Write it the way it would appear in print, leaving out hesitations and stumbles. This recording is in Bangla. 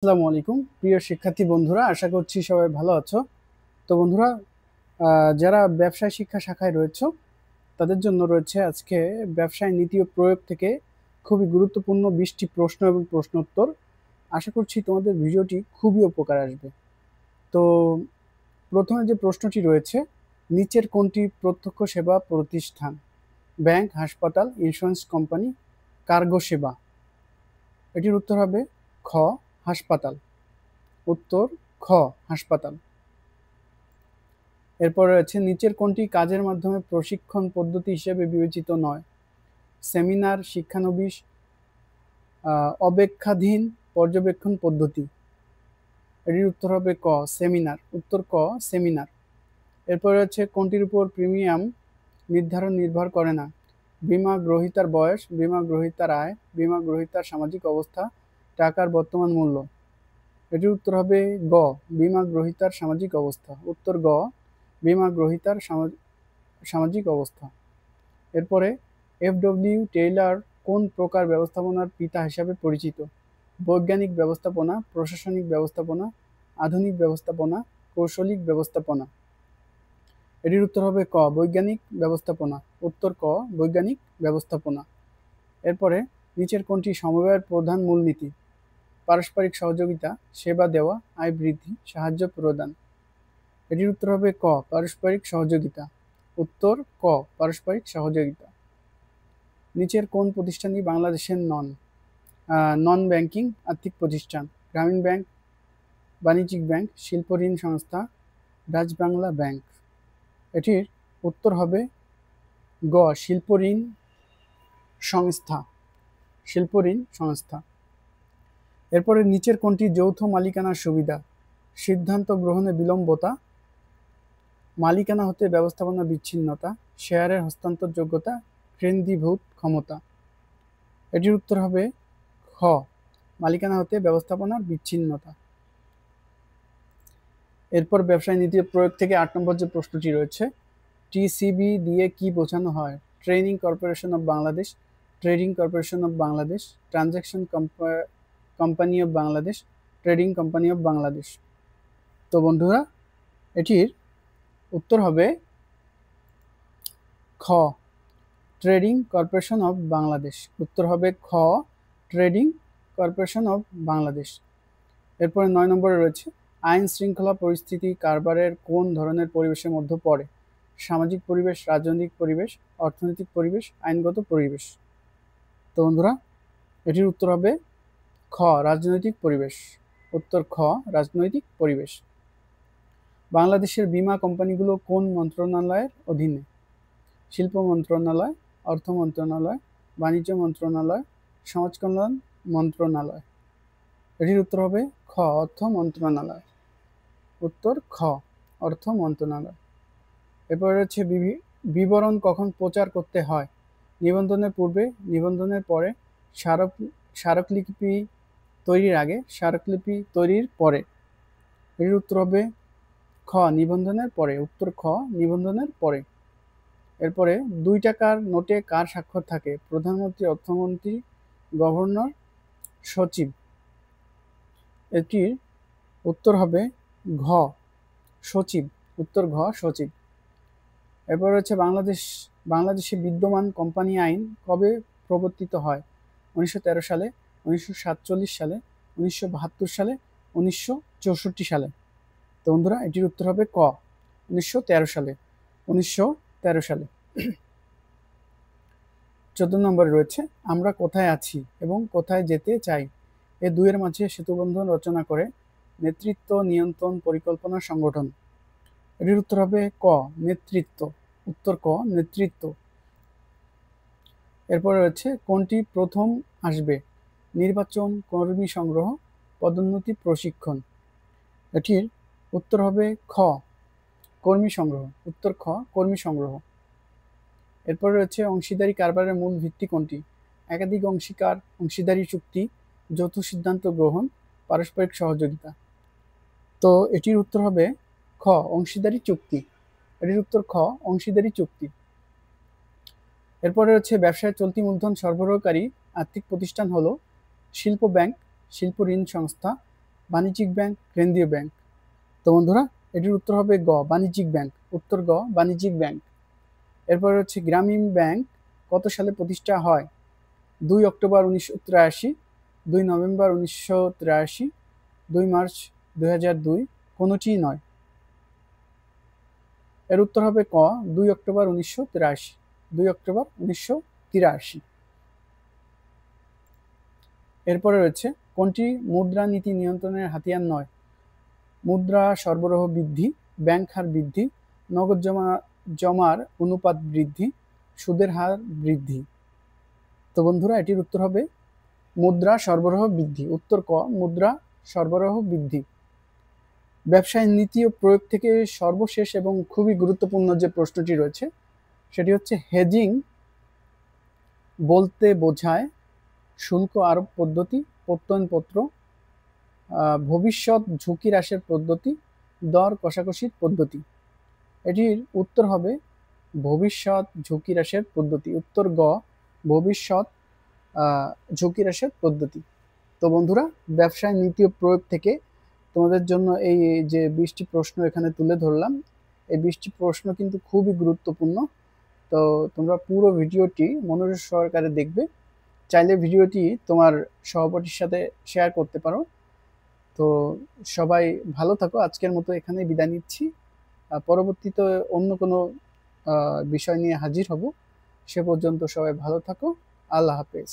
আসসালামু আলাইকুম প্রিয় শিক্ষার্থী বন্ধুরা, আশা করছি সবাই ভালো আছো। তো বন্ধুরা, যারা ব্যবসায় শিক্ষা শাখায় রয়েছে তাদের জন্য রয়েছে আজকে ব্যবসায় নীতি ও প্রয়োগ থেকে খুবই গুরুত্বপূর্ণ 20টি প্রশ্ন এবং প্রশ্নোত্তর। আশা করছি তোমাদের ভিডিওটি খুবই উপকার আসবে। তো প্রথমে যে প্রশ্নটি রয়েছে, নিচের কোনটি প্রত্যক্ষ সেবা প্রতিষ্ঠান? ব্যাংক, হাসপাতাল, ইন্স্যুরেন্স কোম্পানি, কার্গো সেবা। এটির উত্তর হবে খ, হাসপাতাল। উত্তর খ, হাসপাতাল। এরপর রয়েছে নিচের কোনটি কাজের মাধ্যমে প্রশিক্ষণ পদ্ধতি হিসেবে বিবেচিত নয়? সেমিনার, শিক্ষানবিশ, অবেক্ষাধীন পর্যবেক্ষণ পদ্ধতি। এটির উত্তর হবে ক, সেমিনার। উত্তর ক, সেমিনার। এরপর রয়েছে কোনটির উপর প্রিমিয়াম নির্ধারণ নির্ভর করে না? বীমা গ্রহীতার বয়স, বীমা গ্রহীতার আয়, বীমা গ্রহীতার সামাজিক অবস্থা, টাকার বর্তমান মূল্য। এটির উত্তর হবে গ, বীমা গ্রহীতার সামাজিক অবস্থা। উত্তর গ, বীমা গ্রহীতার সামাজিক অবস্থা। এরপরে এফ.ডব্লিউ. টেইলর কোন প্রকার ব্যবস্থাপনার পিতা হিসাবে পরিচিত? বৈজ্ঞানিক ব্যবস্থাপনা, প্রশাসনিক ব্যবস্থাপনা, আধুনিক ব্যবস্থাপনা, কৌশলিক ব্যবস্থাপনা। এটির উত্তর হবে ক, বৈজ্ঞানিক ব্যবস্থাপনা। উত্তর ক, বৈজ্ঞানিক ব্যবস্থাপনা। এরপরে নিচের কোনটি সমবায়ের প্রধান মূলনীতি? পারস্পরিক সহযোগিতা, সেবা দেওয়া, আয় বৃদ্ধি, সাহায্য প্রদান। এটির উত্তর হবে ক, পারস্পরিক সহযোগিতা। উত্তর ক, পারস্পরিক সহযোগিতা। নিচের কোন প্রতিষ্ঠানটি বাংলাদেশের নন ব্যাংকিং আর্থিক প্রতিষ্ঠান? গ্রামীণ ব্যাংক, বাণিজ্যিক ব্যাংক, শিল্প ঋণ সংস্থা, রাজবাংলা ব্যাংক। এটির উত্তর হবে গ, শিল্প ঋণ সংস্থা। শিল্প ঋণ সংস্থা। এরপরে নিচের কোনটি যৌথ মালিকানার সুবিধা? সিদ্ধান্ত গ্রহণে বিলম্বতা, মালিকানা হতে ব্যবস্থাপনা বিচ্ছিন্নতা, শেয়ারের হস্তান্তরযোগ্যতা, কেন্দ্রীভূত ক্ষমতা। এটির উত্তর হবে খ, মালিকানা হতে ব্যবস্থাপনার বিচ্ছিন্নতা। এরপর ব্যবসায় নীতি প্রয়োগ থেকে 8 নম্বর যে প্রশ্নটি রয়েছে, টিসিবি দিয়ে কি বোঝানো হয়? Training corporation of Bangladesh, trading corporation of Bangladesh, transaction company of Bangladesh, trading company of Bangladesh. তো বন্ধুরা, এটির উত্তর হবে খ, ট্রেডিং কর্পোরেশন অফ বাংলাদেশ। উত্তর হবে খ, ট্রেডিং কর্পোরেশন অফ বাংলাদেশ। এরপরে 9 নম্বরে রয়েছে আইন শৃঙ্খলা পরিস্থিতি কারবারের কোন ধরনের পরিবেশের মধ্যে পড়ে? সামাজিক পরিবেশ, রাজনৈতিক পরিবেশ, অর্থনৈতিক পরিবেশ, আইনগত পরিবেশ। তো বন্ধুরা, এটির উত্তর হবে খ, রাজনৈতিক পরিবেশ। উত্তর খ, রাজনৈতিক পরিবেশ। বাংলাদেশের বীমা কোম্পানিগুলো কোন মন্ত্রণালয়ের অধীনে? শিল্প মন্ত্রণালয়, অর্থ মন্ত্রণালয়, বাণিজ্য মন্ত্রণালয়, সমাজ কল্যাণ মন্ত্রণালয়। এটির উত্তর হবে খ, অর্থ মন্ত্রণালয়। উত্তর খ, অর্থ মন্ত্রণালয়। এরপরে রয়েছে বিবরণ কখন প্রচার করতে হয়? নিবন্ধনের পূর্বে, নিবন্ধনের পরে, স্মারকলিপি তৈরির আগে, স্মারকলিপি তৈরির পরে। এর উত্তর হবে খ, নিবন্ধনের পরে। উত্তর খ, নিবন্ধনের পরে। এরপরে 2 টাকার নোটে কার স্বাক্ষর থাকে? প্রধানমন্ত্রী, অর্থমন্ত্রী, গভর্নর, সচিব। এটির উত্তর হবে ঘ, সচিব। উত্তর ঘ, সচিব। এরপর হচ্ছে বাংলাদেশে বিদ্যমান কোম্পানি আইন কবে প্রবর্তিত হয়? 1913 সালে, 1947 সালে, 1972 সালে, 1964 সালে। তো বন্ধুরা, এটির উত্তর হবে ক, 1913 সালে। 1913 সালে। 14 নম্বরে রয়েছে আমরা কোথায় আছি এবং কোথায় যেতে চাই? এ দুইয়ের মাঝে সেতুবন্ধন রচনা করে নেতৃত্ব, নিয়ন্ত্রণ, পরিকল্পনা, সংগঠন। এটির উত্তর হবে ক, নেতৃত্ব। উত্তর ক, নেতৃত্ব। এরপরে রয়েছে কোনটি প্রথম আসবে? নির্বাচন, কর্মী সংগ্রহ, পদোন্নতি, প্রশিক্ষণ। এটির উত্তর হবে খ, কর্মী সংগ্রহ। উত্তর খ, কর্মী সংগ্রহ। এরপরে রয়েছে অংশীদারি কারবারের মূল ভিত্তি কোনটি? একাধিক অংশীদারি চুক্তি, যৌথ সিদ্ধান্ত গ্রহণ, পারস্পরিক সহযোগিতা। তো এটির উত্তর হবে খ, অংশীদারি চুক্তি। এটির উত্তর খ, অংশীদারি চুক্তি। এরপরে রয়েছে ব্যবসায় চলতি মূলধন সরবরাহকারী আর্থিক প্রতিষ্ঠান হলো শিল্প ব্যাংক, শিল্প ঋণ সংস্থা, বাণিজ্যিক ব্যাংক, কেন্দ্রীয় ব্যাংক। তো বন্ধুরা, এটির উত্তর হবে গ, বাণিজ্যিক ব্যাংক। উত্তর গ, বাণিজ্যিক ব্যাংক। এরপর হচ্ছে গ্রামীণ ব্যাংক কত সালে প্রতিষ্ঠা হয়? 2 অক্টোবর 1983, 2 নভেম্বর 1983, 2 মার্চ 2002, কোনোটিই নয়। এর উত্তর হবে ক, 2 অক্টোবর 1983। 2 অক্টোবর 1983। এরপরে রয়েছে কোনটি মুদ্রানীতি নিয়ন্ত্রণের হাতিয়ার নয়? মুদ্রা সরবরাহ বৃদ্ধি, ব্যাংক হার বৃদ্ধি, নগদ জমার অনুপাত বৃদ্ধি, সুদের হার বৃদ্ধি। তো বন্ধুরা, এটির উত্তর হবে মুদ্রা সরবরাহ বৃদ্ধি। উত্তর ক, মুদ্রা সরবরাহ বৃদ্ধি। ব্যবসায় নীতি ও প্রয়োগ থেকে সর্বশেষ এবং খুবই গুরুত্বপূর্ণ যে প্রশ্নটি রয়েছে সেটি হচ্ছে, হেজিং বলতে বোঝায় শুল্ক আরোপ পদ্ধতি, প্রত্যয়নপত্র, ভবিষ্যৎ ঝুঁকি হ্রাসের পদ্ধতি, দর কষাকষির পদ্ধতি। এটির উত্তর হবে ভবিষ্যৎ ঝুঁকি হ্রাসের পদ্ধতি। উত্তর গ, ভবিষ্যৎ ঝুঁকি হ্রাসের পদ্ধতি। তো বন্ধুরা, ব্যবসায় নীতি ও প্রয়োগ থেকে তোমাদের জন্য এই যে 20টি প্রশ্ন এখানে তুলে ধরলাম, এই 20টি প্রশ্ন কিন্তু খুবই গুরুত্বপূর্ণ। তো তোমরা পুরো ভিডিওটি মনোযোগ সহকারে দেখবে। চাইলে ভিডিওটি তোমার সহপাঠীর সাথে শেয়ার করতে পারো। তো সবাই ভালো থাকো। আজকের মতো এখানেই বিদায় নিচ্ছি। পরবর্তীতে অন্য কোনো বিষয় নিয়ে হাজির হব। সে পর্যন্ত সবাই ভালো থাকো। আল্লাহ হাফেজ।